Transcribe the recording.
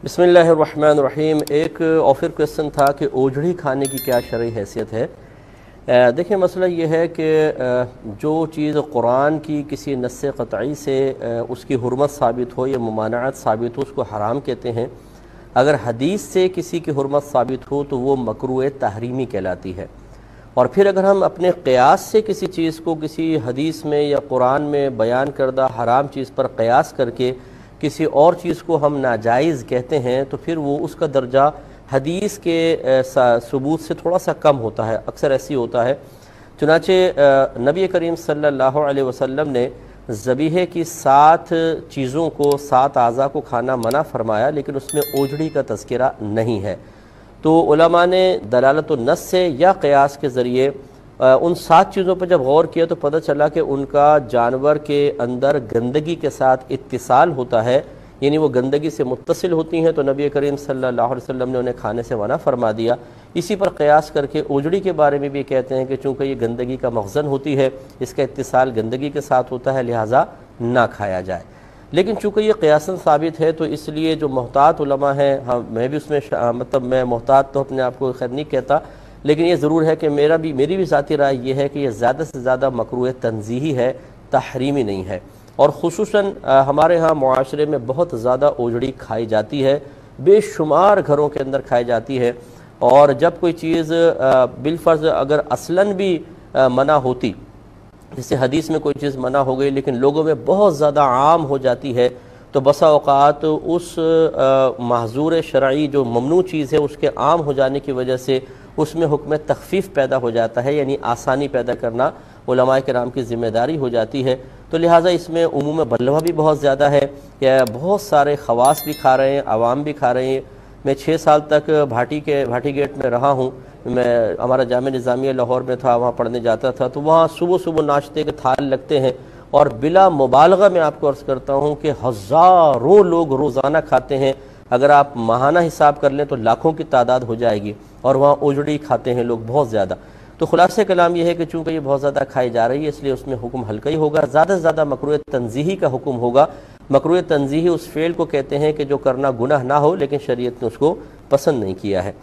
बिस्मिल्लाहिर्रहमानिर्रहीम। एक offer question था कि ओजड़ी खाने की क्या शरई हैसियत है। देखिए, मसला ये है कि जो चीज़ कुरान की किसी नस्स क़तई से उसकी हुर्मत साबित हो या मुमानअत साबित हो उसको हराम कहते हैं। अगर हदीस से किसी की हुर्मत साबित हो तो वो मकरूह तहरीमी कहलाती है। और फिर अगर हम अपने क़यास से किसी चीज़ को किसी हदीस में या कुरान में बयान करदा हराम चीज़ पर क़यास करके किसी और चीज़ को हम नाजायज़ कहते हैं तो फिर वो उसका दर्जा हदीस के सबूत से थोड़ा सा कम होता है। अक्सर ऐसी होता है। चुनाचे नबी करीम सल्लल्लाहु अलैहि वसल्लम ने ज़बीहे की 7 चीज़ों को 7 आज़ा को खाना मना फरमाया, लेकिन उसमें ओजड़ी का तज़किरा नहीं है। तो उलमा ने दलालत नस से या क़यास के ज़रिए उन 7 चीज़ों पर जब गौर किया तो पता चला कि उनका जानवर के अंदर गंदगी के साथ इत्तिसाल होता है, यानी वो गंदगी से मुत्तसिल होती हैं। तो नबी करीम सल्लल्लाहु अलैहि वसल्लम ने उन्हें खाने से मना फरमा दिया। इसी पर क़यास करके ओजड़ी के बारे में भी कहते हैं कि चूँकि ये गंदगी का मखज़न होती है, इसका इत्तिसाल गंदगी के साथ होता है, लिहाजा ना खाया जाए। लेकिन चूँकि ये क़यासन साबित है तो इसलिए जो मोहतात उलमा हैं, हाँ मैं भी उसमें मतलब मैं मोहतात तो अपने आप को खैर नहीं कहता, लेकिन ये ज़रूर है कि मेरी भी ज़ाती राय ये है कि ये ज़्यादा से ज़्यादा मकरूह तंज़ीही है, तहरीमी नहीं है। और ख़ुसूसन हमारे यहाँ मुआशरे में बहुत ज़्यादा ओजड़ी खाई जाती है, बेशुमार घरों के अंदर खाई जाती है। और जब कोई चीज़ बिलफ़र्ज़ अगर असलन भी मना होती, जैसे हदीस में कोई चीज़ मना हो गई लेकिन लोगों में बहुत ज़्यादा आम हो जाती है, तो बसा औक़ात उस महज़ूर शरई जो ममनू चीज़ है उसके आम हो जाने की वजह से उसमें हुक्म तख़फ़ीफ़ पैदा हो जाता है, यानी आसानी पैदा करना उलमाए किराम की ज़िम्मेदारी हो जाती है। तो लिहाजा इसमें उमूम बलवा भी बहुत ज़्यादा है कि बहुत सारे ख़वास भी खा रहे हैं, आवाम भी खा रहे हैं। मैं 6 साल तक भाटी गेट में रहा हूँ। मैं हमारा जामिया निज़ामिया लाहौर में था, वहाँ पढ़ने जाता था। तो वहाँ सुबह सुबह नाश्ते के थाल लगते हैं और बिला मुबालगा मैं आपको अर्ज़ करता हूँ कि हज़ारों लोग रोज़ाना खाते हैं। अगर आप माहाना हिसाब कर लें तो लाखों की तादाद हो जाएगी। और वहाँ ओजड़ी खाते हैं लोग बहुत ज़्यादा। तो खुलासे कलाम यह है कि चूँकि ये बहुत ज़्यादा खाई जा रही है इसलिए उसमें हुक्म हल्का ही होगा, ज़्यादा से ज़्यादा मकरूह तंज़ीही का हुक्म होगा। मकरूह तंज़ीही उस फ़ेल को कहते हैं कि जो करना गुनाह ना हो लेकिन शरीयत ने उसको पसंद नहीं किया है।